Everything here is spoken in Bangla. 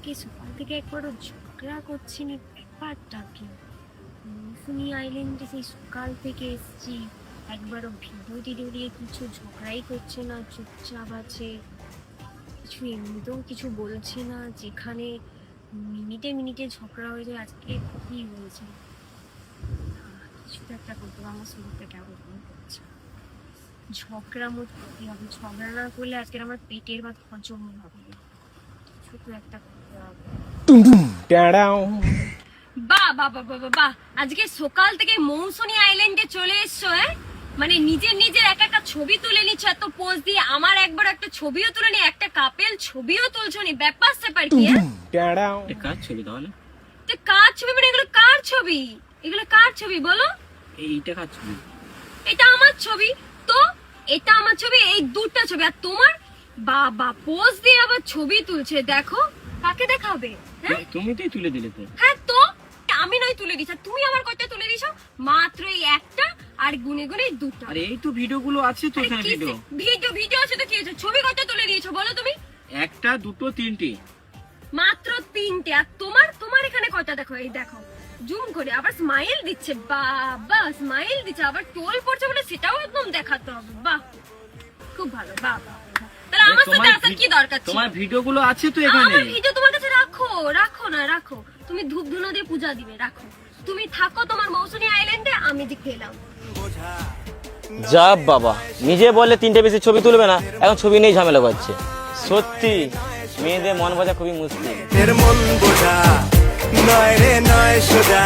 আজকে সকাল থেকে একবারও ঝগড়া করছি না, ব্যাপারটা কি? মৌসুমী আইল্যান্ডে সেই সকাল থেকে এসছি, একবারও ভিডিও টিডিও দিয়ে কিছু ঝগড়াই করছে না, চুপচাপ আছে, কিছু এমনিতেও কিছু বলছে না। যেখানে মিনিটে মিনিটে ঝগড়া হয়ে যায়, আজকে কি হয়েছে? কিছু তো একটা করতে হবে, আমার শরীরটা কেমন করছে। ঝগড়া মত করতে হবে, ঝগড়া না করলে আজকে আমার পেটের ভাত হজম হবে না। কিছু তো একটা করতে হবে। বাহ বাহ বাহ বাহ বাহ, আজকে সকাল থেকে মৌসুমী আইল্যান্ডে চলে এসছো। মানে নিজের নিজের এক একটা ছবি তুলে নিচ্ছ এত পোজ দিয়ে, আমার একবার একটা ছবিও তুলে নি, একটা কাপেল ছবিও তুলছো নি। ব্যাপার স্যাপার কি? কার ছবি তাহলে? কার ছবি মানে এগুলো কার ছবি? এগুলো কার ছবি বলো? এইটা কার ছবি? এটা আমার ছবি। তো এটা আমার ছবি, এই দুটো ছবি। আর তোমার বাবা পোজ দিয়ে আবার ছবি তুলছে, দেখো কাকে দেখাবে? তুমি তো তুলে দিলে তো। হ্যাঁ তো আমি নয় তুলে দিছ, তুমি আমার কয়টা তুলে দিছো? মাত্র এই একটা, আর গুনে গুনে দুটো। আরে এই তো ভিডিওগুলো আছে তো এখানে। ভিডিও আছে তো কি হয়েছে? ছবি কয়টা তুলে দিয়েছো বলো তুমি? একটা, দুটো, তিনটে। মাত্র তিনটে। আর তোমার এখানে কয়টা? দেখো, এই দেখো জুম করে আবার স্মাইল দিচ্ছে। বাবা স্মাইল দিচ্ছে, আবার টোল পড়ছে বলে সেটাও একদম দেখাতে হবে। বাহ খুব ভালো। বাবা তাহলে আমার সাথে আসার কি দরকার ছিল? তোমার ভিডিওগুলো আছে তো এখানে। আমার ভিডিও তোমার কাছে রাখো না রাখো, তুমি ধূপ ধুনো দিয়ে পূজা দিবে, রাখো। তুমি থাকো তোমার মৌসুমী আইল্যান্ডে, আমি দিকে এলাম। যা বাবা, নিজে বললে তিনটে বেশি ছবি তুলবে না, এখন ছবি নেই ঝামেলা করছে। সত্যি মেয়েদের মন বোঝা খুবই মুশকিল। মন বোঝা নয় রে নয় সোজা।